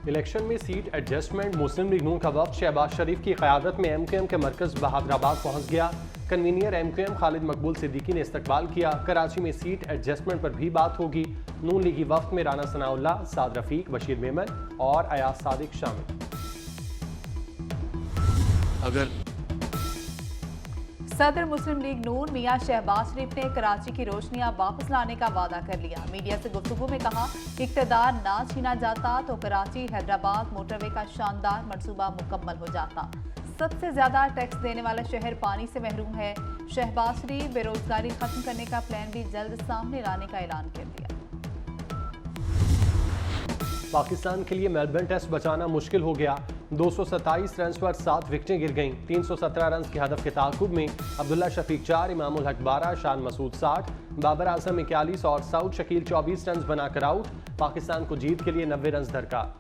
Election में seat adjustment मुस्लिम league नून का वफ्द शहबाज शरीफ की क़यादत में MQM के मरकज़ बहादराबाद पहुँच गया। कन्वीनियर MQM खालिद मकबूल सिद्दीकी ने इस्तकबाल किया। कराची में सीट एडजस्टमेंट पर भी बात होगी। नून लीगी वफ्द में राना सनाउल्लाह, साद रफीक, बशीर मेमन और अयाज सादिक शामिल। सदर मुस्लिम लीग नून मियां शहबाज शरीफ ने कराची की रोशनियां वापस लाने का वादा कर लिया। मीडिया से गुफ्तगू में कहा, इक़्तिदार ना छीना जाता तो कराची हैदराबाद मोटरवे का शानदार मंसूबा मुकम्मल हो जाता। सबसे ज्यादा टैक्स देने वाला शहर पानी से महरूम है। शहबाज शरीफ बेरोजगारी खत्म करने का प्लान भी जल्द सामने लाने का ऐलान कर दिया। पाकिस्तान के लिए मेलबर्न टेस्ट बचाना मुश्किल हो गया। 227 रन पर 7 विकेटें गिर गईं। 317 रन के हदफ के ताकुब में अब्दुल्ला शफीक 4, इमामुल हक 12, शान मसूद 60, बाबर आजम 41 और सऊद शकील 24 रन बनाकर आउट। पाकिस्तान को जीत के लिए 90 रन दरकार।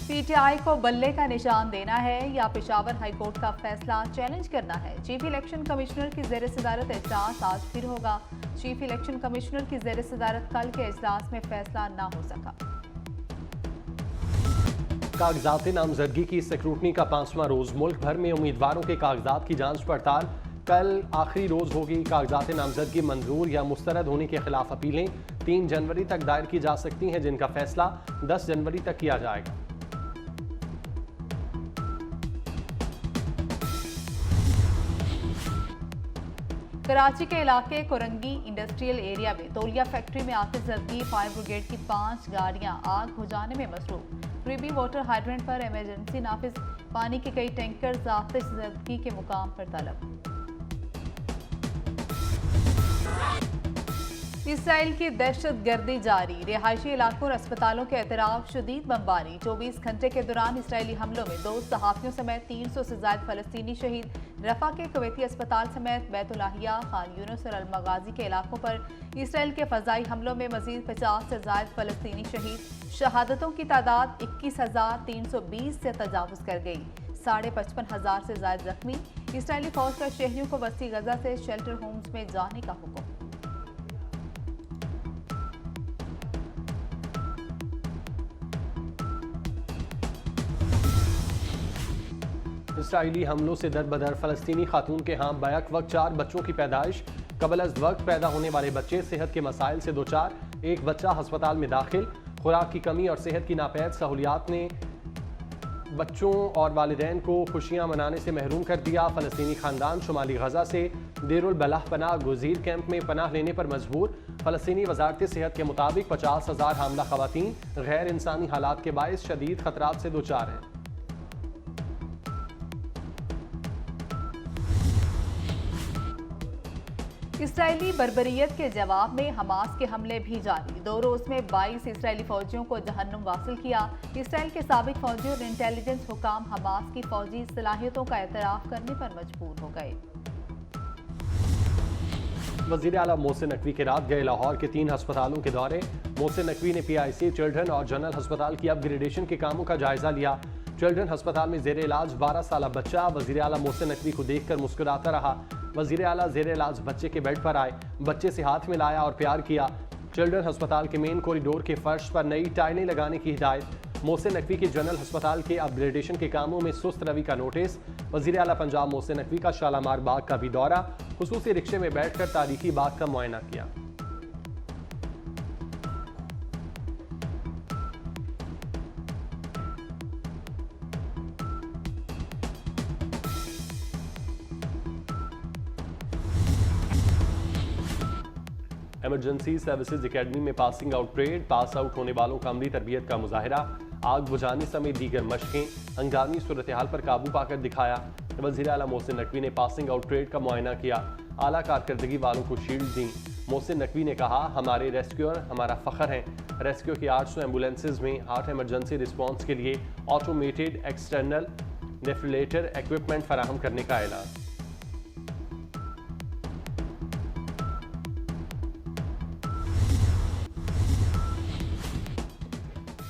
PTI को बल्ले का निशान देना है या पेशावर हाईकोर्ट का फैसला चैलेंज करना है। चीफ इलेक्शन कमिश्नर की ज़ेर सदारत इजलास आज फिर होगा। चीफ इलेक्शन कमिश्नर की ज़ेर सदारत कल के इजलास में फैसला ना हो सका। कागजात नामजदगी की स्क्रूटनी का 5वां रोज। मुल्क भर में उम्मीदवारों के कागजात की जांच पड़ताल। कल आखिरी रोज होगी। कागजात नामजदगी मंजूर या मुस्तरद होने के खिलाफ अपीलें 3 जनवरी तक दायर की जा सकती हैं, जिनका फैसला 10 जनवरी तक किया जाएगा। कराची के इलाके कोरंगी इंडस्ट्रियल एरिया में तौलिया फैक्ट्री में आतिश ज़दगी। फायर ब्रिगेड की 5 गाड़ियां आग बुझाने में मसरूफ। प्रीबी वाटर हाइड्रेंट पर इमरजेंसी नाफिज। पानी के कई टैंकर आतिश ज़दगी के मुकाम पर तलब। इसराइल की दहशत गर्दी जारी। रिहायशी इलाकों और अस्पतालों के एतराफ शदीद बमबारी। 24 घंटे के दौरान इसराइली हमलों में 2 सहाफ़ियों समेत 300 से ज़ायद फ़लस्तीनी शहीद। रफ़ा के कुवैती अस्पताल समेत बैतुल्लाहिया, खान यूनुस और अल-मगाज़ी के इलाकों पर इसराइल के फ़ज़ाई हमलों में मज़ीद 50 से ज़ायद फ़लस्तीनी शहीद। शहादतों की तादाद 21,320 से तजावुज़ कर गई। 55,500 से ज़ायद जख्मी। इसराइली फ़ौज का शहरियों को वस्ती गज़ा से शेल्टर होम्स में जाने का हुक्म। इसराइली हमलों से दरबदर फ़लस्तीनी खातून के यहाँ बैक वक्त 4 बच्चों की पैदाइश। कबल अज़ वक्त पैदा होने वाले बच्चे सेहत के मसाइल से 2-4। एक बच्चा अस्पताल में दाखिल। खुराक की कमी और सेहत की नापैद सहूलियात ने बच्चों और वालिदैन को खुशियाँ मनाने से महरूम कर दिया। फ़लस्तीनी ख़ानदान शुमाली गज़ा से देरुल बलाह पनाह गुज़ीर कैंप में पनाह लेने पर मजबूर। फ़लस्तीनी वज़ारत सेहत के मुताबिक 50,000 हामला ख़वातीन गैर इंसानी हालात के बायस शदीद ख़तरात से 2-4 हैं। इसराइली बर्बरियत के जवाब में हमास के हमले भी जारी। 2 रोज में 22 इसराइली फौजियों को जहन्नुम वासिल किया। इसराइल के साबिक फौजी और इंटेलिजेंस हुकाम हमास की फौजी सलाहियतों का एतराफ़ करने पर मजबूर हो गए। वज़ीर आला मोहसिन नकवी के रात गए लाहौर के 3 अस्पतालों के दौरे। मोहसिन नकवी ने PIC, चिल्ड्रन और जनरल अस्पताल की अपग्रेडेशन के कामों का जायजा लिया। चिल्ड्रन अस्पताल में ज़ेर इलाज 12 साल बच्चा वज़ीर आला मोहसिन नकवी को देखकर मुस्कुराता रहा। वज़ीर आला ज़ेर इलाज बच्चे के बेड पर आए, बच्चे से हाथ मिलाया और प्यार किया। चिल्ड्रन अस्पताल के मेन कॉरिडोर के फर्श पर नई टाइलें लगाने की हिदायत। मोहसिन नकवी के जनरल अस्पताल के अपग्रेडेशन के कामों में सुस्त रवि का नोटिस। वज़ीर आला पंजाब मोहसिन नकवी का शालामार बाग का भी दौरा। खुसूसी रिक्शे में बैठकर तारीखी बाग का मुआयना किया। इमरजेंसी सर्विसेज एकेडमी में passing out parade. Pass out होने वालों का अमली तरबियत का मुजाहरा। आग बुझाने समेत दीगर मशकें। हंगामी सूरत हाल पर काबू पाकर दिखाया। वज़ीर आला मोहसिन नकवी ने पासिंग आउट परेड का मुआयना किया। आला कारकर्दगी वालों को शील्ड दी। मोहसिन नकवी ने कहा, हमारे रेस्क्यूअर हमारा फ़ख्र हैं। रेस्क्यू की 800 एम्बुलेंसेज में 8 इमरजेंसी रिस्पॉन्स के लिए ऑटोमेटेड एक्सटर्नल डेफिलेटर इक्विपमेंट फराहम करने का ऐलान।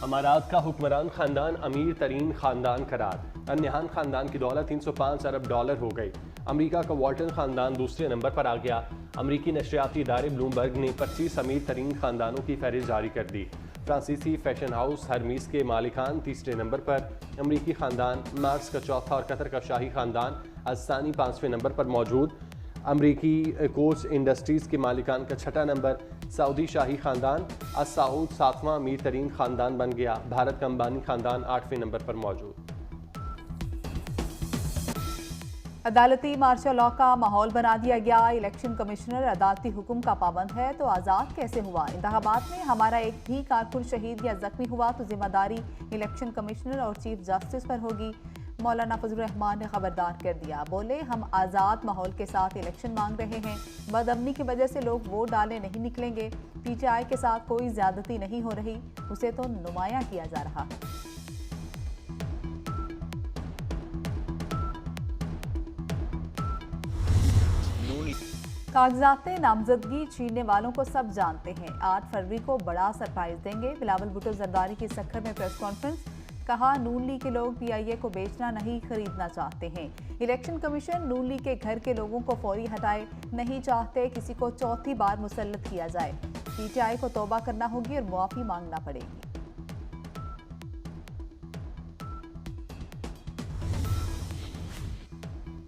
अमारात का हुक्मरान खानदान अमीर तरीन खानदान करार। अल-नहान खानदान की दौलत 305 अरब डॉलर हो गई। अमेरिका का वॉल्टन खानदान दूसरे नंबर पर आ गया। अमेरिकी नशरियाती इदारे ब्लूमबर्ग ने 25 अमीर तरीन खानदानों की फहरिस्त जारी कर दी। फ्रांसीसी फैशन हाउस हरमीस के मालिकान तीसरे नंबर पर, अमरीकी खानदान मार्स का चौथा और कतर का शाही खानदान असानी 5वें नंबर पर मौजूद। अमरीकी कोच इंडस्ट्रीज़ के मालिकान का छठा नंबर, सऊदी शाही खानदान अस सऊद 7वां अमीर तरीन खानदान बन गया। भारत का अंबानी खानदान 8वें नंबर पर मौजूद। अदालती मार्शल लॉ का माहौल बना दिया गया। इलेक्शन कमिश्नर अदालती हुक्म का पाबंद है तो आज़ाद कैसे हुआ? इंतखाबात में हमारा एक भी कारकुन शहीद या जख्मी हुआ तो जिम्मेदारी इलेक्शन कमिश्नर और चीफ जस्टिस पर होगी। मौलाना फजल रहमान ने खबरदार कर दिया। बोले, हम आज़ाद माहौल के साथ इलेक्शन मांग रहे हैं। बदअमनी की वजह से लोग वोट डालने नहीं निकलेंगे। पीटीआई के साथ कोई ज्यादती नहीं हो रही, उसे तो नुमायां किया जा रहा है। कागजात नामजदगी छीनने वालों को सब जानते हैं। 8 फरवरी को बड़ा सरप्राइज देंगे। बिलावल भुट्टो जरदारी की सक्खर में प्रेस कॉन्फ्रेंस। कहा, नून लीग के लोग पीआईए को बेचना नहीं खरीदना चाहते हैं। इलेक्शन कमीशन नून लीग के घर के लोगों को फौरी हटाए नहीं चाहते किसी को चौथी बार मुसल्लत किया जाए। पीटीआई को तौबा करना होगी और मुआफी मांगना पड़ेगी।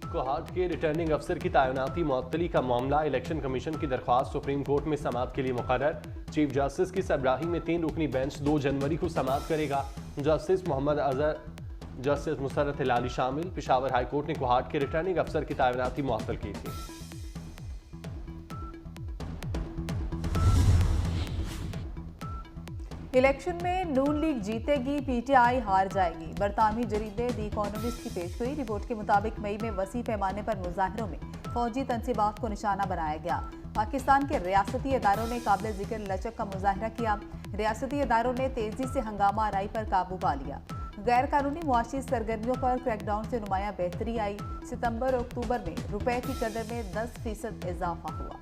कोहाट के रिटर्निंग अफसर की तैनाती मुअत्तली का मामला। इलेक्शन कमीशन की दरख्वास्त सुप्रीम कोर्ट में समाअत के लिए मुकर्रर। चीफ जस्टिस की सरबराही में 3 रुकनी बेंच 2 जनवरी को समाअत करेगा। जस्टिस मोहम्मद अजहर, जस्टिस मुसर्रत हिलाली शामिल। पेशावर हाई कोर्ट ने कोहाट के रिटर्निंग अफसर की तैनाती मुअत्तल की थी। इलेक्शन में नून लीग जीतेगी, पीटीआई हार जाएगी। बरतानवी जरीदे दी इकोनॉमिस्ट की पेशगोई। रिपोर्ट के मुताबिक मई में वसी पैमाने पर मुजाहिरों में फौजी तनसीबात को निशाना बनाया गया। पाकिस्तान के रियासती इदारों ने काबिल जिक्र लचक का मुजाहरा किया। रियासती इदारों ने तेजी से हंगामा आराई पर काबू पा लिया। गैर कानूनी मुआशी सरगर्मियों पर क्रैकडाउन से नुमाया बेहतरी आई। सितंबर और अक्टूबर में रुपए की कदर में 10% इजाफा हुआ।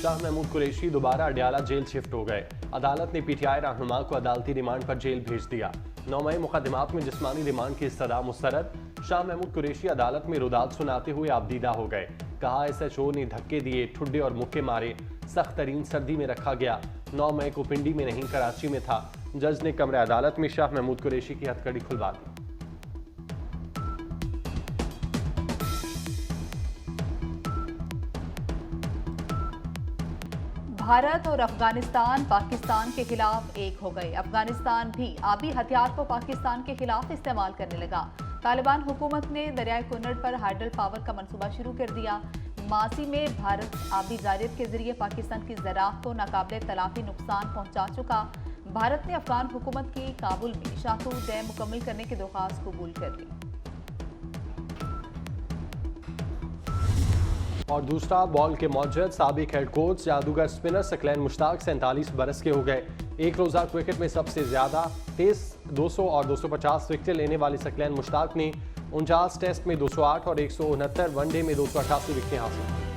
शाह महमूद कुरैशी दोबारा अडयाला जेल शिफ्ट हो गए। अदालत ने पीटीआई रहनुमा को अदालती रिमांड पर जेल भेज दिया। 9 मई मुकदमात में जिस्मानी रिमांड की इस्तदा मुस्तरद। शाह महमूद कुरैशी अदालत में रुदात सुनाते हुए आबदीदा हो गए। कहा, SHO ने धक्के दिए, ठुड्डे और मुक्के मारे, सख्त तरीन सर्दी में रखा गया। 9 मई को पिंडी में नहीं कराची में था। जज ने कमरे अदालत में शाह महमूद कुरैशी की हथकड़ी खुलवा दी। भारत और अफगानिस्तान पाकिस्तान के खिलाफ एक हो गए। अफगानिस्तान भी आबी हथियार को पाकिस्तान के खिलाफ इस्तेमाल करने लगा। तालिबान हुकूमत ने दरियाए कुन्नड़ पर हाइड्रल पावर का मंसूबा शुरू कर दिया। मासी में भारत आबी जारियत के जरिए पाकिस्तान की ज़राअत को नाकाबिले तलाफी नुकसान पहुंचा चुका। भारत ने अफगान हुकूमत की काबुल में शातू डैम मुकम्मल करने की दरख्वास्त कबूल कर ली। और दूसरा, बॉल के मौजूद साबिक हेड कोच जादूगर स्पिनर सकलैन मुश्ताक 47 बरस के हो गए। एक रोज़ा क्रिकेट में सबसे ज़्यादा तेज 200 और 250 विकेट लेने वाले सकलैन मुश्ताक ने 49 टेस्ट में 208 और 169 वनडे में 288 विकेटें हासिल की।